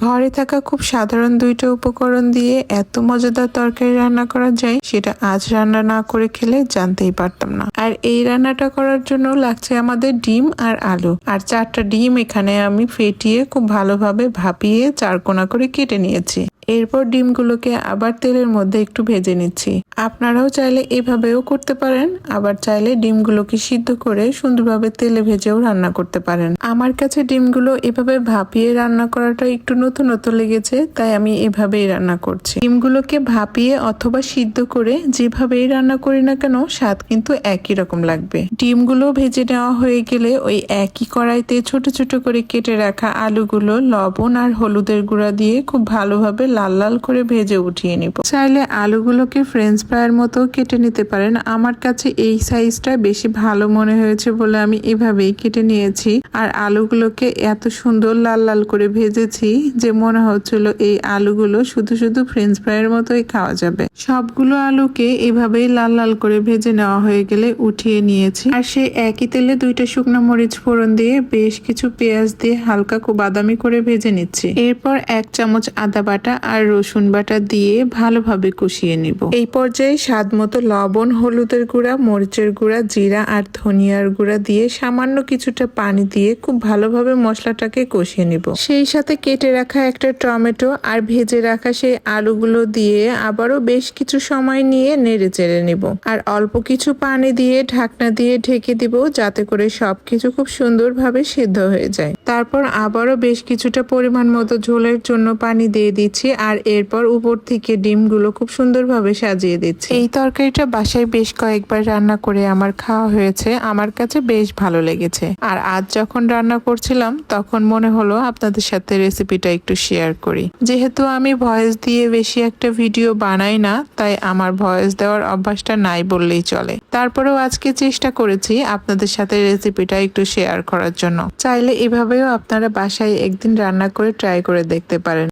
ঘরে থাকা খুব সাধারণ দুইটা উপকরণ দিয়ে এত মজাদার তরকারি রান্না করা যায় সেটা আজ রান্না না করে খেলে জানতেই পারতাম না। আর এই রান্নাটা করার জন্য লাগছে আমাদের ডিম আর আলু। আর 4টা ডিম এখানে আমি ফেটিয়ে খুব ভালোভাবে ভাপিয়ে চারকোনা করে কেটে নিয়েছি। এরপর ডিমগুলোকে আবার তেলের মধ্যে একটু ভেজে নিচ্ছি। আপনারাও চাইলে এভাবেও করতে পারেন, আবার চাইলে ডিমগুলোকে সিদ্ধ করে সুন্দরভাবে তেলে ভেজেও রান্না করতে পারেন। আমার কাছে ডিমগুলো এভাবে ভাপিয়ে রান্না করাটা একটু নতুন লেগেছে, তাই আমি এভাবেই রান্না করছি। ডিমগুলোকে ভাপিয়ে অথবা সিদ্ধ করে যেভাবেই রান্না করি না কেন স্বাদ কিন্তু একই রকম লাগবে। ডিমগুলো ভেজে নেওয়া হয়ে গেলে ওই একই কড়াইতে ছোট ছোট করে কেটে রাখা আলুগুলো লবণ আর হলুদের গুঁড়া দিয়ে খুব ভালোভাবে লাল লাল করে ভেজে উঠিয়ে নিব। চাইলে আলুগুলোকে ফ্রেঞ্চ ফ্রাইয়ের মতো কেটে নিতে পারেন। আমার কাছে এই সাইজটা বেশি ভালো মনে হয়েছে বলে আমি এভাবেই কেটে নিয়েছি। আর আলুগুলোকে এত সুন্দর লাল লাল করে ভেজেছি যে মনে হচ্ছিল এই আলুগুলো শুধু শুধু ফ্রেঞ্চ ফ্রাইয়ের মতোই খাওয়া যাবে। সবগুলো আলুকে এভাবেই লাল লাল করে ভেজে নেওয়া হয়ে গেলে উঠিয়ে নিয়েছি। আর সেই একই তেলে 2টা শুকনো মরিচ ফোড়ন দিয়ে বেশ কিছু পেঁয়াজ দিয়ে হালকা বাদামি করে ভেজে নিচ্ছি। এরপর 1 চামচ আদা বাটা আর রসুন বাটা দিয়ে ভালোভাবে কষিয়ে নিব। এই পর্যায়ে স্বাদ মতো লবণ, হলুদের গুঁড়া, মরিচের গুঁড়া, জিরা আর ধনিয়ার গুঁড়া দিয়ে সামান্য কিছুটা পানি দিয়ে খুব ভালোভাবে মশলাটাকে কষিয়ে নিব। সেই সাথে কেটে রাখা একটা টমেটো আর ভেজে রাখা সেই আলুগুলো দিয়ে আবারও বেশ কিছু সময় নিয়ে নেড়ে চেড়ে নিব। আর অল্প কিছু পানি দিয়ে ঢাকনা দিয়ে ঢেকে দিব যাতে করে সবকিছু খুব সুন্দরভাবে সিদ্ধ হয়ে যায়। তারপর আবারও বেশ কিছুটা পরিমাণ মতো ঝোলের জন্য পানি দিয়ে দিচ্ছি। আর এরপর উপর থেকে ডিমগুলো খুব সুন্দরভাবে সাজিয়ে দিচ্ছি। এই তরকারিটা বাসায় বেশ কয়েকবার রান্না করে আমার খাওয়া হয়েছে, আমার কাছে বেশ ভালো লেগেছে। আর আজ যখন রান্না করছিলাম তখন মনে হলো আপনাদের সাথে রেসিপিটা একটু শেয়ার করি। যেহেতু আমি ভয়েস দিয়ে বেশি একটা ভিডিও বানাই না, তাই আমার ভয়েস দেওয়ার অভ্যাসটা নাই বললেই চলে। তারপরেও আজকে চেষ্টা করেছি আপনাদের সাথে রেসিপিটা একটু শেয়ার করার জন্য। চাইলে এভাবেও আপনারা বাসায় একদিন রান্না করে ট্রাই করে দেখতে পারেন।